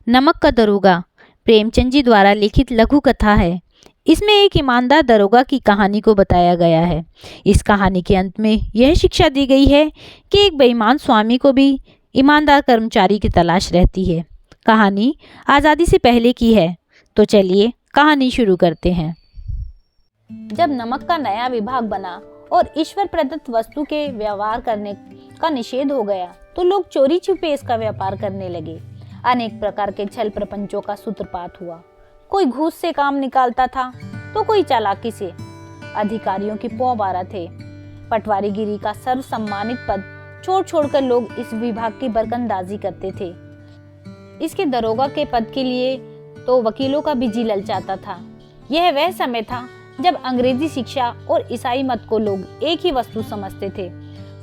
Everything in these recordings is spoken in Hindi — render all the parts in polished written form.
नमक का दरोगा प्रेमचंद जी द्वारा लिखित लघु कथा है। इसमें एक ईमानदार दरोगा की कहानी को बताया गया है। इस कहानी के अंत में यह शिक्षा दी गई है कि एक बेईमान स्वामी को भी ईमानदार कर्मचारी की तलाश रहती है। कहानी आज़ादी से पहले की है, तो चलिए कहानी शुरू करते हैं। जब नमक का नया विभाग बना और ईश्वर प्रदत्त वस्तु के व्यवहार करने का निषेध हो गया, तो लोग चोरी छुपे इसका व्यापार करने लगे। अनेक प्रकार के छल प्रपंचों का सूत्रपात हुआ। कोई घूस से काम निकालता था तो कोई चालाकी से। अधिकारियों की पौ बारह थे। पटवारीगिरी का सर्व सम्मानित पद छोड़ छोड़कर लोग इस विभाग की बरकंदाजी करते थे। इसके दरोगा के पद के लिए तो वकीलों का भी जी ललचाता था। यह वह समय था जब अंग्रेजी शिक्षा और ईसाई मत को लोग एक ही वस्तु समझते थे।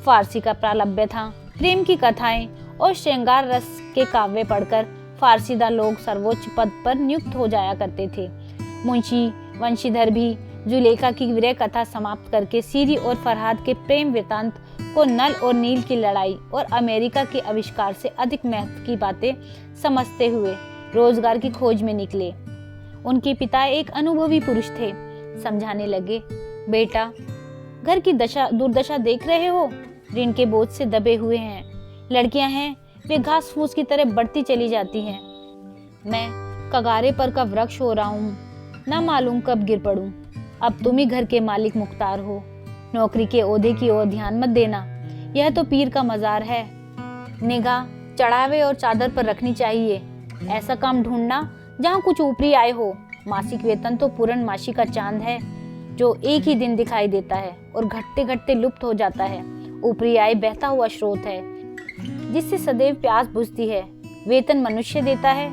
फारसी का प्रालब्य था। प्रेम की कथाएं और श्रृंगार रस के काव्य पढ़कर फारसीदा लोग सर्वोच्च पद पर नियुक्त हो जाया करते थे। मुंशी वंशीधर भी जुलेखा की विरह कथा समाप्त करके सीरी और फरहाद के प्रेम वृतांत को नल और नील की लड़ाई और अमेरिका के आविष्कार से अधिक महत्व की बातें समझते हुए रोजगार की खोज में निकले। उनके पिता एक अनुभवी पुरुष थे। समझाने लगे, बेटा, घर की दुर्दशा देख रहे हो, ऋण के बोझ से दबे हुए हैं। लड़कियां हैं, वे घास फूस की तरह बढ़ती चली जाती हैं। मैं कगारे पर का वृक्ष हो रहा हूँ, न मालूम कब गिर पड़ूं। अब तुम ही घर के मालिक मुख्तार हो। नौकरी के ओहदे की ओर ध्यान मत देना, यह तो पीर का मजार है। निगाह चढ़ावे और चादर पर रखनी चाहिए। ऐसा काम ढूंढना जहाँ कुछ ऊपरी आय हो। मासिक वेतन तो पूर्णमासी का चांद है, जो एक ही दिन दिखाई देता है और घटते घटते लुप्त हो जाता है। ऊपरी आय बहता हुआ स्रोत है, जिससे सदैव प्यास बुझती है। वेतन मनुष्य देता है,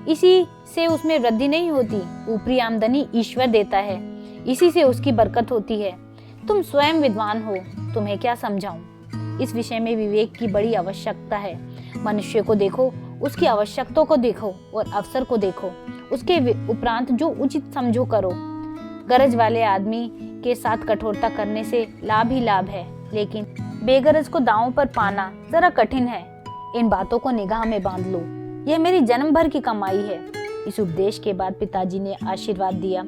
इसी से उसमें वृद्धि नहीं होती। ऊपरी आमदनी ईश्वर देता है, इसी से उसकी बरकत होती है। तुम स्वयं विद्वान हो, तुम्हें क्या समझाऊं। इस विषय में विवेक की बड़ी आवश्यकता है। मनुष्य को देखो, उसकी आवश्यकताओं को देखो और अवसर को देखो। उसके उपरांत जो उचित समझो करो। गरज वाले आदमी के साथ कठोरता करने से लाभ ही लाभ है, लेकिन बेगरज को दांव पर पाना जरा कठिन है। इन बातों को निगाह में बांध लो, यह मेरी जन्म भर की कमाई है। इस उपदेश के बाद पिताजी ने आशीर्वाद दिया।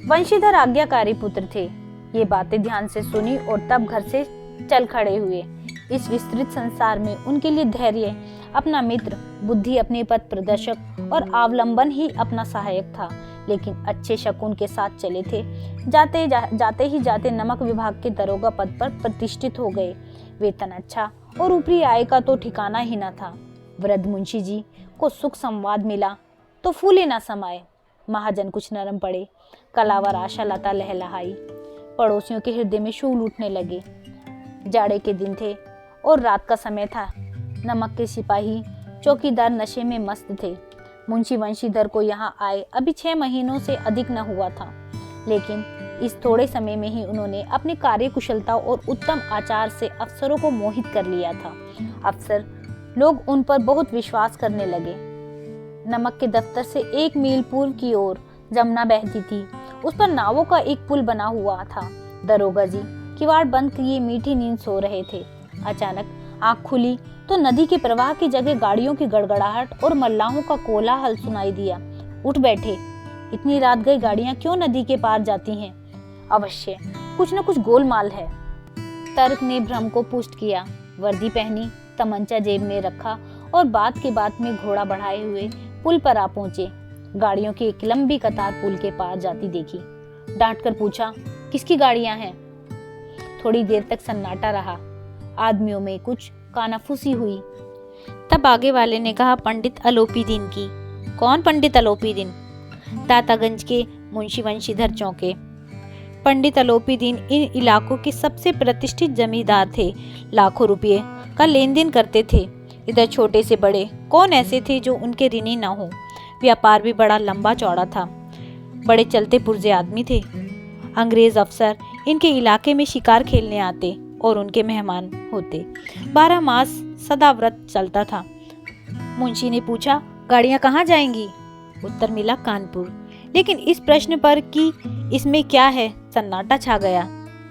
वंशीधर आज्ञाकारी पुत्र थे। ये बातें ध्यान से सुनी और तब घर से चल खड़े हुए। इस विस्तृत संसार में उनके लिए धैर्य अपना मित्र, बुद्धि अपने पथ प्रदर्शक और अवलंबन ही अपना सहायक था। लेकिन अच्छे शकुन के साथ चले थे। जाते ही नमक विभाग के दरोगा पद पर प्रतिष्ठित हो गए। वेतन अच्छा और ऊपरी आय का तो ठिकाना ही न था। वृद्ध मुंशी जी को सुख संवाद मिला तो फूले न समाये। महाजन कुछ नरम पड़े। कलावर आशा लता लहलहाई। पड़ोसियों के हृदय में शूल उठने लगे। जाड़े के दिन थे और रात का समय था। नमक के सिपाही चौकीदार नशे में मस्त थे। मुंशी वंशीधर को यहाँ आए अभी 6 महीनों से अधिक न हुआ था, लेकिन इस थोड़े समय में ही उन्होंने अपनी कार्यकुशलता और उत्तम आचार से अफसरों को मोहित कर लिया था। अफसर लोग उन पर बहुत विश्वास करने लगे। नमक के दफ्तर से 1 मील पूर्व की ओर जमुना बहती थी। उस पर नावों का एक पुल बना हुआ था। दरोगा जी किवाड़ बंद किए मीठी नींद सो रहे थे। अचानक आंख खुली तो नदी के प्रवाह की जगह गाड़ियों की गड़गड़ाहट और मल्लाहों का कोलाहल सुनाई दिया। उठ बैठे। इतनी रात गई गाड़ियां क्यों नदी के पार जाती हैं? अवश्य कुछ न कुछ गोलमाल है। तर्क ने भ्रम को पुष्ट किया। वर्दी पहनी, तमंचा जेब में रखा और बात के बात में घोड़ा बढ़ाए हुए पुल पर आ पहुंचे। गाड़ियों की एक लंबी कतार पुल के पार जाती देखी। डांट कर पूछा, किसकी गाड़ियां हैं? थोड़ी देर तक सन्नाटा रहा। आदमियों में कुछ कानाफूसी हुई। तब आगे वाले ने कहा, पंडित अलोपी दीन की। कौन पंडित अलोपी दीन? दातागंज के मुंशी वंशीधर चौके। पंडित अलोपी दीन इन इलाकों के सबसे प्रतिष्ठित जमींदार थे। लाखों रुपये का लेन देन करते थे। इधर छोटे से बड़े कौन ऐसे थे जो उनके ऋणी न हो। व्यापार भी बड़ा लंबा चौड़ा था। बड़े चलते पुर्जे आदमी थे। अंग्रेज अफसर इनके इलाके में शिकार खेलने आते और उनके मेहमान होते। 12 मास सदा व्रत चलता था। मुंशी ने पूछा, गाड़ियां कहाँ जाएंगी? उत्तर मिला, कानपुर। लेकिन इस प्रश्न पर कि इसमें क्या है, सन्नाटा छा गया।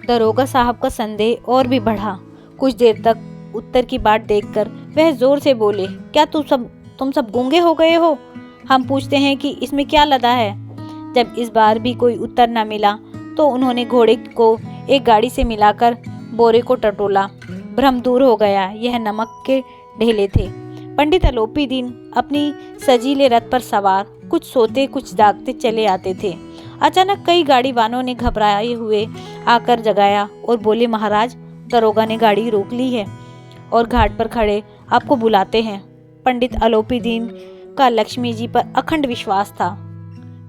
दरोगा साहब का संदेह और भी बढ़ा। कुछ देर तक उत्तर की बात देखकर वह जोर से बोले, क्या तुम सब गूंगे हो गए हो? हम पूछते हैं कि इसमें क्या लदा है। जब इस बार भी कोई उत्तर न मिला तो उन्होंने घोड़े को एक गाड़ी से मिलाकर बोरे को टटोला। भ्रम दूर हो गया, यह नमक के ढेले थे। पंडित अलोपी दीन अपनी सजीले रथ पर सवार कुछ सोते कुछ जागते चले आते थे। अचानक कई गाड़ी वालों ने घबराए हुए आकर जगाया और बोले, महाराज, दरोगा ने गाड़ी रोक ली है और घाट पर खड़े आपको बुलाते हैं। पंडित अलोपी दीन का लक्ष्मी जी पर अखंड विश्वास था।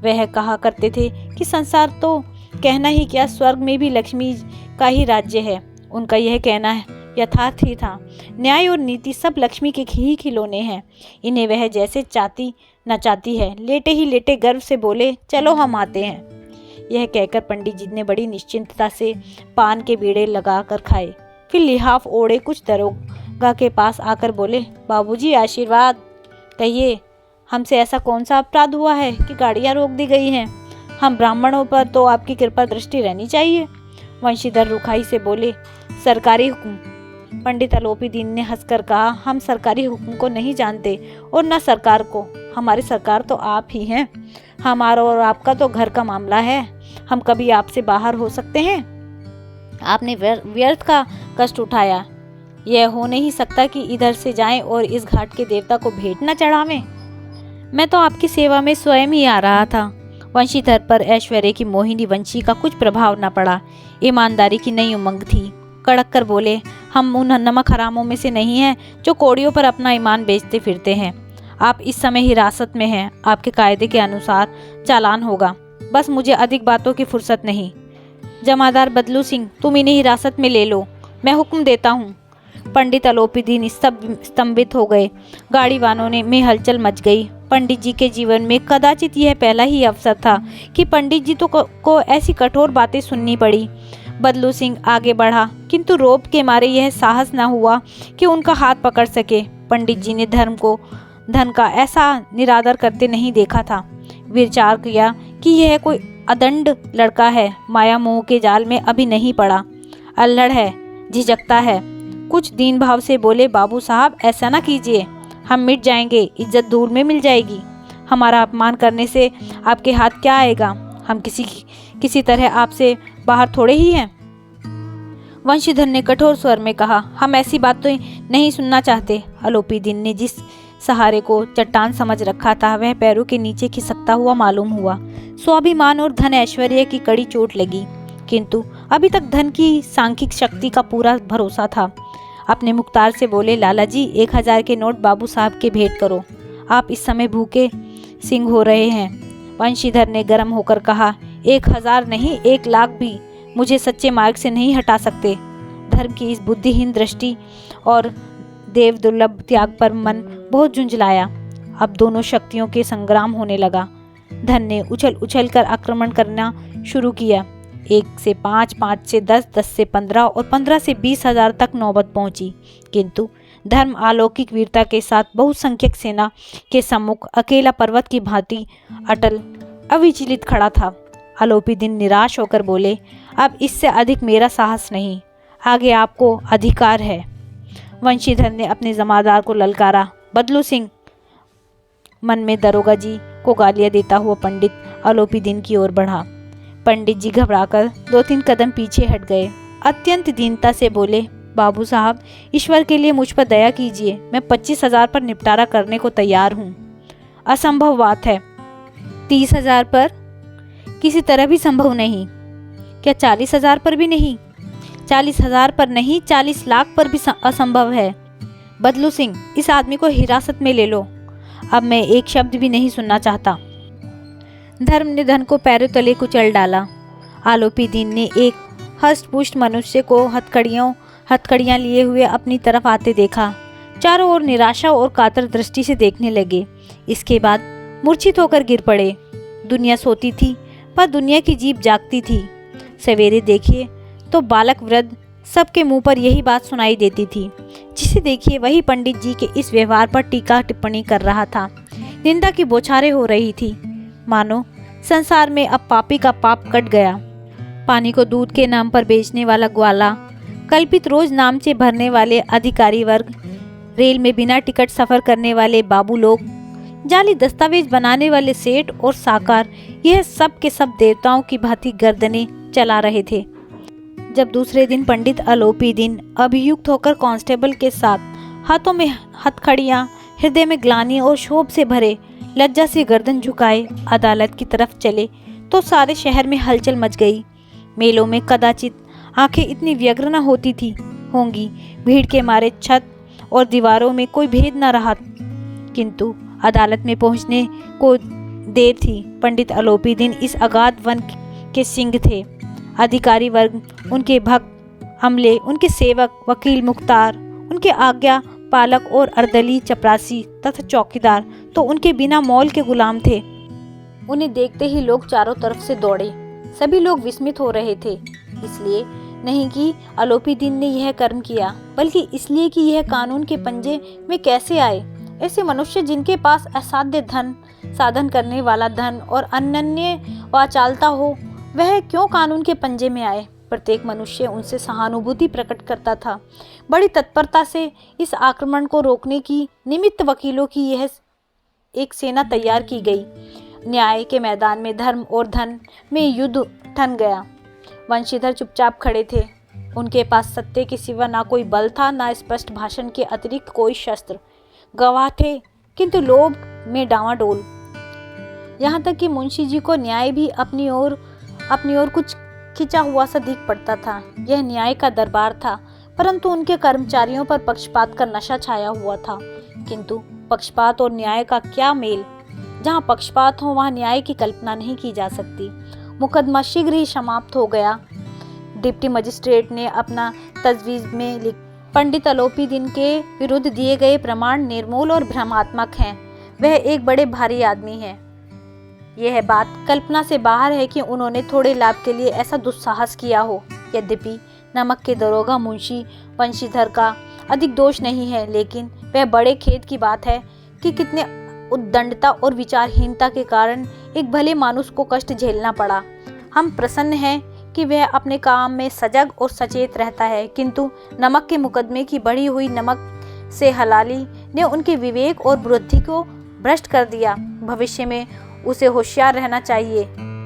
वह कहा करते थे कि संसार तो कहना ही क्या, स्वर्ग में भी लक्ष्मी का ही राज्य है। उनका यह कहना यथार्थ ही था। न्याय और नीति सब लक्ष्मी के ही खिलौने हैं, इन्हें वह जैसे चाहती नचाती है। लेटे ही लेटे गर्व से बोले, चलो हम आते हैं। यह कहकर पंडित जी ने बड़ी निश्चिंतता से पान के बीड़े लगाकर खाए। फिर लिहाफ ओढ़े कुछ दरोगा के पास आकर बोले, बाबूजी आशीर्वाद, कहिए हमसे ऐसा कौन सा अपराध हुआ है कि गाड़ियां रोक दी गई हैं? हम ब्राह्मणों पर तो आपकी कृपा दृष्टि रहनी चाहिए। वंशीधर रुखाई से बोले, सरकारी हुक्म। पंडित अलोपी दीन ने हंसकर कहा, हम सरकारी हुक्म को नहीं जानते और न सरकार को। हमारी सरकार तो आप ही हैं। हमारा और आपका तो घर का मामला है। हम कभी आपसे बाहर हो सकते हैं? आपने व्यर्थ का कष्ट उठाया। यह हो नहीं सकता कि इधर से जाएं और इस घाट के देवता को भेंट न चढ़ावें। मैं तो आपकी सेवा में स्वयं ही आ रहा था। वंशीधर पर ऐश्वर्य की मोहिनी वंशी का कुछ प्रभाव न पड़ा। ईमानदारी की नई उमंग थी। कड़क कर बोले, हम उन नमक हरामों में से नहीं हैं जो कोड़ियों पर अपना ईमान बेचते फिरते हैं। आप इस समय हिरासत में हैं। आपके कायदे के अनुसार चालान होगा। बस मुझे अधिक बातों की फुर्सत नहीं। जमादार बदलू सिंह, तुम इन्हें हिरासत में ले लो, मैं हुक्म देता हूँ। पंडित अलोपी दीन स्तंभित हो गए। गाड़ी वालों में हलचल मच गई। पंडित जी के जीवन में कदाचित यह पहला ही अवसर था कि पंडित जी को ऐसी कठोर बातें सुननी पड़ी। बदलू सिंह आगे बढ़ा, किंतु रोब के मारे यह साहस न हुआ कि उनका हाथ पकड़ सके। पंडित जी ने धन का ऐसा निरादर करते नहीं देखा था। विचार किया कि यह कोई अदंड लड़का है, माया मोह के जाल में अभी नहीं पड़ा, अल्लड़ है, झिझकता है। कुछ दीन भाव से बोले, बाबू साहब ऐसा ना कीजिए, हम मिट जाएंगे, इज्जत धूल में मिल जाएगी। हमारा अपमान करने से आपके हाथ क्या आएगा? हम किसी तरह आपसे बाहर थोड़े ही हैं। वंशीधर ने कठोर स्वर में कहा, हम ऐसी बातें नहीं सुनना चाहते। अलोपी दीन ने जिस सहारे को चट्टान समझ रखा था वह पैरों के नीचे खिसकता हुआ मालूम हुआ। स्वाभिमान और धन ऐश्वर्य की कड़ी चोट लगी, किंतु अभी तक धन की सांख्यिक शक्ति का पूरा भरोसा था। अपने मुख्तार से बोले, लाला जी 1000 के नोट बाबू साहब के भेंट करो। आप इस समय भूखे सिंह हो रहे हैं। वंशीधर ने गर्म होकर कहा, 1000 नहीं 1 लाख भी मुझे सच्चे मार्ग से नहीं हटा सकते। धर्म की इस बुद्धिहीन दृष्टि और देव दुर्लभ त्याग पर मन बहुत झुंझलाया। अब दोनों शक्तियों के संग्राम होने लगा। धन ने उछल उछल कर आक्रमण करना शुरू किया। 1 से 5, 5 से 10, 10 से 15 और 15 से 20,000 तक नौबत पहुंची, किंतु धर्म अलौकिक वीरता के साथ बहुसंख्यक सेना के सम्मुख अकेला पर्वत की भांति अटल अविचलित खड़ा था। अलोपी दीन निराश होकर बोले, अब इससे अधिक मेरा साहस नहीं, आगे आपको अधिकार है। वंशीधर ने अपने जमादार को ललकारा। बदलू सिंह मन में दरोगा जी को गालियां देता हुआ पंडित अलोपी दीन की ओर बढ़ा। पंडित जी घबराकर 2-3 कदम पीछे हट गए। अत्यंत दीनता से बोले, बाबू साहब ईश्वर के लिए मुझ पर दया कीजिए, मैं 25,000 पर निपटारा करने को तैयार हूँ। असंभव बात है। 30,000 पर किसी तरह भी संभव नहीं। क्या 40,000 पर भी नहीं? 40,000 पर नहीं, 40 लाख पर भी असंभव है। बदलू सिंह, इस आदमी को हिरासत में ले लो। अब मैं एक शब्द भी नहीं सुनना चाहता। धर्म ने धन को पैरों तले कुचल डाला। आलोपी दीन ने एक हष्टपुष्ट मनुष्य को हथकड़ियाँ लिए हुए अपनी तरफ आते देखा। चारों ओर निराशा और कातर दृष्टि से देखने लगे। इसके बाद मूर्छित होकर गिर पड़े। दुनिया सोती थी पर दुनिया की जीभ जागती थी। सवेरे देखिए तो बालक वृद्ध सबके मुंह पर यही बात सुनाई देती थी। जिसे देखिए वही पंडित जी के इस व्यवहार पर टीका टिप्पणी कर रहा था। निंदा की बौछारें हो रही थी, मानो संसार में अब पापी का पाप कट गया। पानी को दूध के नाम पर बेचने वाला ग्वाला, कल्पित रोज नामचे भरने वाले अधिकारी वर्ग, रेल में बिना टिकट सफर करने वाले बाबू लोग, जाली दस्तावेज बनाने वाले सेठ और साकार यह सब के सब देवताओं की भांति गर्दनें चला रहे थे। जब दूसरे दिन पंडित अलोपी दिन अभियुक्त होकर कांस्टेबल के साथ हाथों में हथकड़ियां, हृदय में ग्लानि और क्षोभ से भरे, लज्जा से गर्दन झुकाए अदालत की तरफ चले तो सारे शहर में हलचल मच गई। मेलों में कदाचित आंखें इतनी व्यग्र न होती थी होंगी, भीड़ के मारे छत और दीवारों में कोई भेद न रहा। किंतु अदालत में पहुंचने को देर थी। पंडित अलोपी दिन इस अगाध वन के सिंह थे। अधिकारी वर्ग, उनके भक्त अमले, उनके सेवक, वकील मुख्तार, उनके आज्ञा पालक और अर्दली चपरासी तथा चौकीदार तो उनके बिना मौल के गुलाम थे। उन्हें देखते ही लोग चारों तरफ से दौड़े। सभी लोग विस्मित हो रहे थे, इसलिए नहीं कि अलोपी दिन ने यह कर्म किया, बल्कि इसलिए कि यह कानून के पंजे में कैसे आए। ऐसे मनुष्य जिनके पास असाध्य धन, साधन करने वाला धन और अनन्य वाचालता हो, वह क्यों कानून के पंजे में आए। प्रत्येक मनुष्य उनसे सहानुभूति प्रकट करता था। बड़ी तत्परता से इस आक्रमण को रोकने की निमित्त वकीलों की यह एक सेना तैयार की गई। न्याय के मैदान में धर्म और धन में युद्ध ठन गया। वंशीधर चुपचाप खड़े थे। उनके पास सत्य के सिवा ना कोई बल था, ना स्पष्ट भाषण के अतिरिक्त कोई शस्त्र। गवाह थे, किंतु लोभ में डावाडोल। यहाँ तक कि मुंशी जी को न्याय भी अपनी ओर कुछ खिंचा हुआ सा दिख पड़ता था। यह न्याय का दरबार था, परंतु उनके कर्मचारियों पर पक्षपात का नशा छाया हुआ था। किंतु पक्षपात और न्याय का क्या मेल। जहाँ पक्षपात हो वहाँ न्याय की कल्पना नहीं की जा सकती। मुकदमा शीघ्र ही समाप्त हो गया। डिप्टी मजिस्ट्रेट ने अपना तजवीज में लिख, पंडित अलोपी दिन के विरुद्ध दिए गए प्रमाण निर्मूल और भ्रमात्मक हैं। वह एक बड़े भारी आदमी है। यह बात कल्पना से बाहर है कि उन्होंने थोड़े लाभ के लिए ऐसा दुस्साहस किया हो। यद्यपि नमक के दरोगा मुंशी वंशीधर का अधिक दोष नहीं है, लेकिन वह बड़े खेद की बात है कि कितने उद्दंडता और विचारहीनता के कारण एक भले मानुष को कष्ट झेलना पड़ा। हम प्रसन्न हैं कि वह अपने काम में सजग और सचेत रहता है, किंतु नमक के मुकदमे की बढ़ी हुई नमक से हलाली ने उनके विवेक और बुद्धि को भ्रष्ट कर दिया। भविष्य में उसे होशियार रहना चाहिए।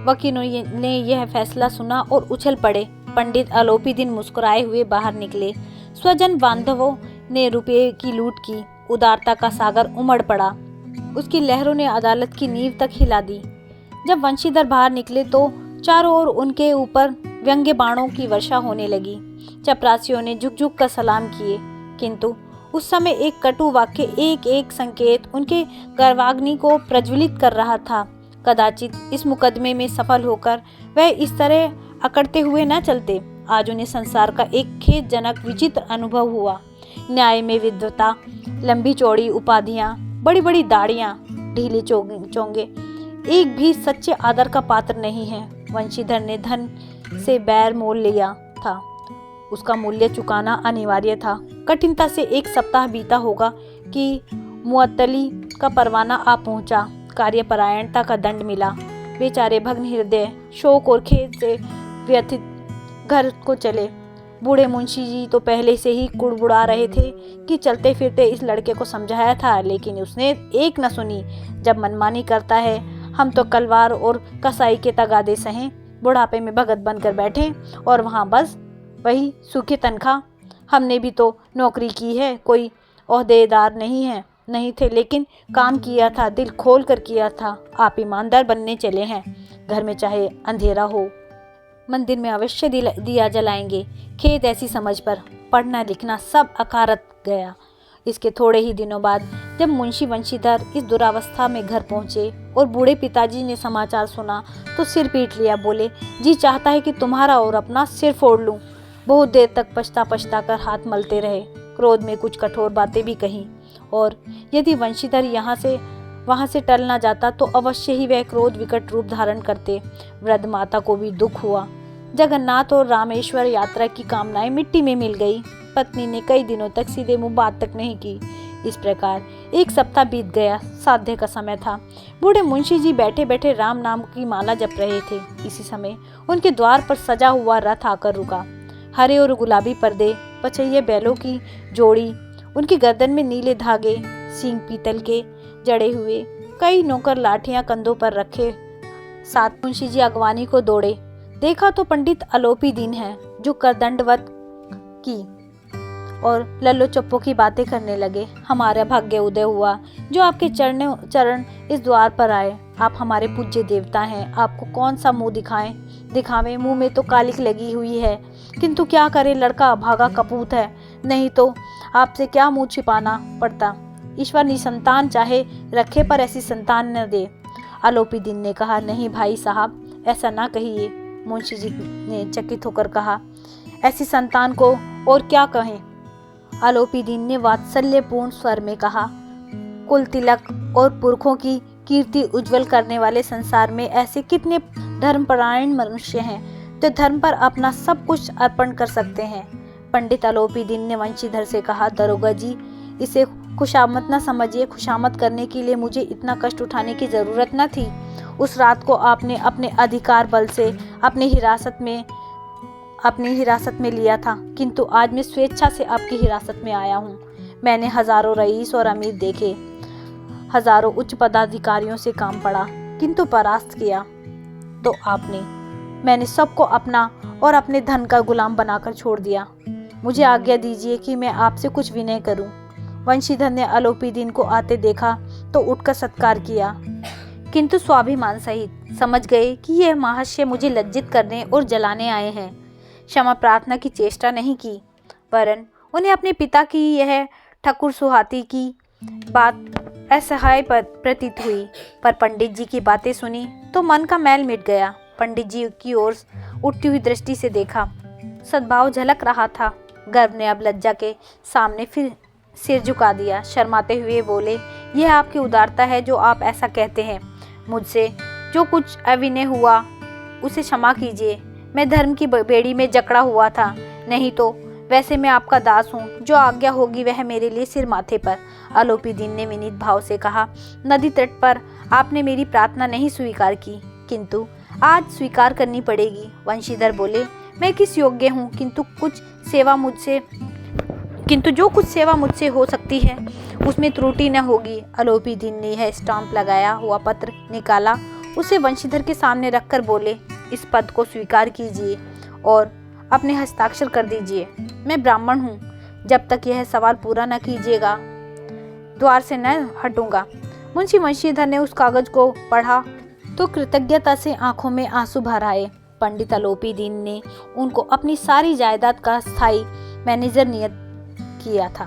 वकीलों ने यह फैसला सुना और उछल पड़े। पंडित अलोपी दिन मुस्कुराए हुए बाहर निकले। स्वजन बांधवों ने रुपये की लूट की। उदारता का सागर उमड़ पड़ा। उसकी लहरों ने अदालत की नींव तक हिला दी। जब वंशीधर बाहर निकले तो चारों ओर उनके ऊपर व्यंग्य बाणों की वर्षा होने लगी। चपरासियों ने झुक झुक कर सलाम किए, किंतु उस समय एक कटु वाक्य, एक एक संकेत उनके गर्वाग्नि को प्रज्वलित कर रहा था। कदाचित इस मुकदमे में सफल होकर वह इस तरह अकड़ते हुए न चलते। आज उन्हें संसार का एक खेदजनक विचित्र अनुभव हुआ। न्याय में विद्वता, लंबी चौड़ी उपाधियां, बड़ी बड़ी दाढ़ियां, ढीले चोंगे, एक भी सच्चे आदर का पात्र नहीं है। वंशीधर ने धन से बैर मोल लिया था, उसका मूल्य चुकाना अनिवार्य था। कठिनता से एक सप्ताह बीता होगा कि मुअत्तली का परवाना आ पहुंचा। कार्यपरायणता का दंड मिला। बेचारे भग्न हृदय, शोक और खेद से व्यथित घर को चले। बूढ़े मुंशी जी तो पहले से ही कुड़बुड़ा रहे थे कि चलते फिरते इस लड़के को समझाया था, लेकिन उसने एक न सुनी। जब मनमानी करता है, हम तो कलवार और कसाई के तगादे सहें, बुढ़ापे में भगत बनकर बैठे और वहाँ बस वही सूखी तनख्वाह। हमने भी तो नौकरी की है, कोई ओहदेदार नहीं थे, लेकिन काम किया था, दिल खोल कर किया था। आप ईमानदार बनने चले हैं। घर में चाहे अंधेरा हो, मंदिर में अवश्य दिया जलाएंगे। खेत ऐसी समझ पर पढ़ना लिखना सब अकारत गया। इसके थोड़े ही दिनों बाद जब मुंशी वंशीधर इस दुरावस्था में घर पहुंचे और बूढ़े पिताजी ने समाचार सुना तो सिर पीट लिया। बोले, जी चाहता है कि तुम्हारा और अपना सिर फोड़ लूं। बहुत देर तक पछता कर हाथ मलते रहे। क्रोध में कुछ कठोर बातें भी कहीं, और यदि वंशीधर वहां से टल ना जाता तो अवश्य ही वह क्रोध विकट रूप धारण करते। वृद्ध माता को भी दुख हुआ। जगन्नाथ और रामेश्वर यात्रा की कामनाएं मिट्टी में मिल गई। पत्नी ने कई दिनों तक सीधे मुंह बात तक नहीं की। इस प्रकार एक सप्ताह बीत गया। साध्य का समय था। बूढ़े मुंशी जी बैठे बैठे राम नाम की माला जप रहे थे। इसी समय उनके द्वार पर सजा हुआ रथ आकर रुका। हरे और गुलाबी पर्दे, पचैये बैलों की जोड़ी, उनकी गर्दन में नीले धागे, सींग पीतल के जड़े हुए, कई नौकर लाठियां कंधों पर रखे साथ मुंशी जी अगवानी को दौड़े। देखा तो पंडित आलोपी दीन है, जो करदंडवत की और लल्लो चप्पो की बातें करने लगे। हमारा भाग्य उदय हुआ जो आपके चरण इस द्वार पर आए। आप हमारे पूज्य देवता हैं, आपको कौन सा मुंह दिखावे। मुंह में तो कालिक लगी हुई है, किंतु क्या करे, लड़का अभागा कपूत है, नहीं तो आपसे क्या मुंह छिपाना पड़ता। ईश्वर निसंतान चाहे रखे, पर ऐसी संतान न दे। आलोपी दीन ने कहा, नहीं भाई साहब, ऐसा ना कहिए। मुंशी जी ने चकित होकर कहा, ऐसी संतान को और क्या कहें। आलोपी दीन ने वात्सल्यपूर्ण स्वर में कहा, कुल तिलक और पुरखों की कीर्ति उज्जवल करने वाले संसार में ऐसे कितने धर्मपरायण मनुष्य हैं जो धर्म पर अपना सब कुछ अर्पण कर सकते हैं। पंडित आलोपी दीन ने वंशीधर से कहा, दरोगा जी, इसे खुशामद न समझिए। खुशामद करने के लिए मुझे इतना कष्ट उठाने की जरूरत न थी। उस रात को आपने अपने अधिकार बल से अपनी हिरासत में लिया था, किंतु आज मैं स्वेच्छा से आपकी हिरासत में आया हूँ। मैंने हजारों रईस और अमीर देखे, हजारों उच्च पदाधिकारियों से काम पड़ा, किंतु परास्त किया तो आपने। मैंने सबको अपना और अपने धन का गुलाम बनाकर छोड़ दिया। मुझे आज्ञा दीजिए कि मैं आपसे कुछ विनय करूं। वंशीधर ने आलोपी दीन को आते देखा तो उठकर सत्कार किया, किंतु स्वाभिमान सहित समझ गए कि यह महाशय मुझे लज्जित करने और जलाने आए हैं। क्षमा प्रार्थना की चेष्टा नहीं की, वरन उन्हें अपने पिता की यह ठकुर सुहाती की बात असहाय प्रतीत हुई। पर पंडित जी की बातें सुनी तो मन का मैल मिट गया। पंडित जी की ओर उठती हुई दृष्टि से देखा, सद्भाव झलक रहा था। गर्भ ने अब लज्जा के सामने फिर सिर झुका दिया। शर्माते हुए बोले, यह आपकी उदारता है जो आप ऐसा कहते हैं। मुझसे जो कुछ अविनय हुआ उसे क्षमा कीजिए। मैं धर्म की बेड़ी में जकड़ा हुआ था, नहीं तो वैसे मैं आपका दास हूँ। जो आज्ञा होगी वह मेरे लिए सिर माथे पर। आलोपी दीन ने विनीत भाव से कहा, नदी तट पर आपने मेरी प्रार्थना नहीं स्वीकार की, किंतु आज स्वीकार करनी पड़ेगी। वंशीधर बोले, मैं किस योग्य हूँ, किंतु जो कुछ सेवा मुझसे हो सकती है उसमें त्रुटि न होगी। आलोपी दीन ने यह स्टाम्प लगाया हुआ पत्र निकाला, उसे वंशीधर के सामने रखकर बोले, इस पद को स्वीकार कीजिए और अपने हस्ताक्षर कर दीजिए। मैं ब्राह्मण हूँ, जब तक यह सवाल पूरा न कीजिएगा द्वार से न हटूंगा। मुंशी वंशीधर ने उस कागज को पढ़ा तो कृतज्ञता से आंखों में आंसू भर आए। पंडित आलोपी दीन ने उनको अपनी सारी जायदाद का स्थायी मैनेजर नियुक्त किया था।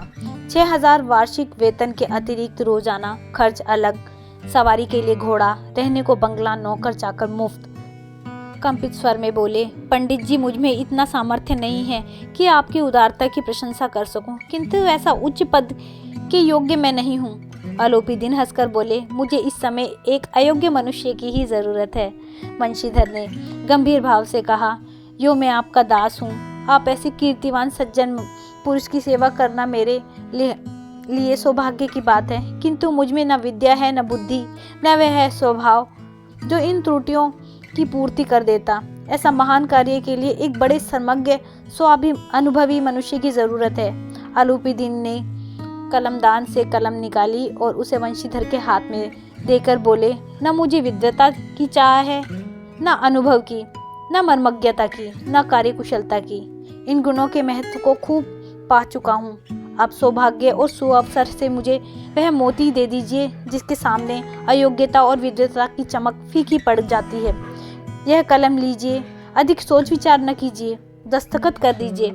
6000 वार्षिक वेतन के अतिरिक्त रोजाना खर्च अलग, सवारी के लिए घोड़ा, रहने को बंगला, नौकर चाकर मुफ्त। कंपित स्वर में बोले, पंडित जी, मुझ में इतना सामर्थ्य नहीं है कि आपकी उदारता की प्रशंसा कर सकूं, किंतु ऐसा उच्च पद के योग्य मैं नहीं हूँ। आलोपी दीन हंसकर बोले, मुझे इस समय एक अयोग्य मनुष्य की ही जरूरत है। वंशीधर ने गंभीर भाव से कहा, यो मैं आपका दास हूँ। आप ऐसे कीर्तिवान सज्जन पुरुष की सेवा करना मेरे लिए सौभाग्य की बात है, किंतु मुझ में न विद्या है, न बुद्धि, न वह है स्वभाव जो इन त्रुटियों की पूर्ति कर देता। ऐसा महान कार्य के लिए एक बड़े सर्वज्ञ अनुभवी मनुष्य की जरूरत है। आलोपी दीन ने कलमदान से कलम निकाली और उसे वंशीधर के हाथ में देकर बोले, न मुझे विद्वता की चाह है, न अनुभव की, न मर्मज्ञता की, न कार्यकुशलता की। इन गुणों के महत्व को खूब पा चुका हूँ। अब सौभाग्य और सुअवसर से मुझे वह मोती दे दीजिए जिसके सामने अयोग्यता और विद्वता की चमक फीकी पड़ जाती है। यह कलम लीजिए, अधिक सोच विचार न कीजिए, दस्तखत कर दीजिए।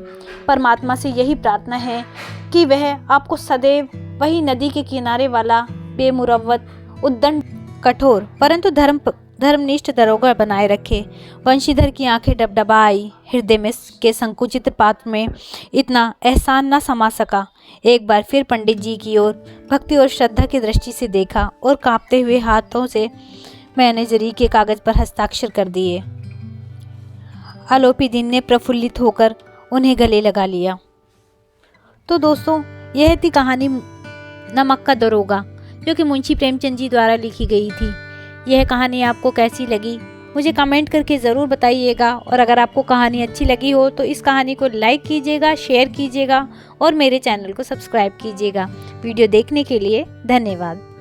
परमात्मा से यही प्रार्थना है कि वह आपको सदैव वही नदी के किनारे वाला बेमुरव्वत, उद्दंड, कठोर परंतु धर्मनिष्ठ दरोगा बनाए रखे। वंशीधर की आंखें डबडबा आई। हृदय में के संकुचित पात्र में इतना एहसान न समा सका। एक बार फिर पंडित जी की ओर भक्ति और श्रद्धा की दृष्टि से देखा और कांपते हुए हाथों से मैनेजरी के कागज पर हस्ताक्षर कर दिए। आलोपी दीन ने प्रफुल्लित होकर उन्हें गले लगा लिया। तो दोस्तों, यह थी कहानी नमक का दरोगा, जो कि मुंशी प्रेमचंद जी द्वारा लिखी गई थी। यह कहानी आपको कैसी लगी मुझे कमेंट करके ज़रूर बताइएगा, और अगर आपको कहानी अच्छी लगी हो तो इस कहानी को लाइक कीजिएगा, शेयर कीजिएगा और मेरे चैनल को सब्सक्राइब कीजिएगा। वीडियो देखने के लिए धन्यवाद।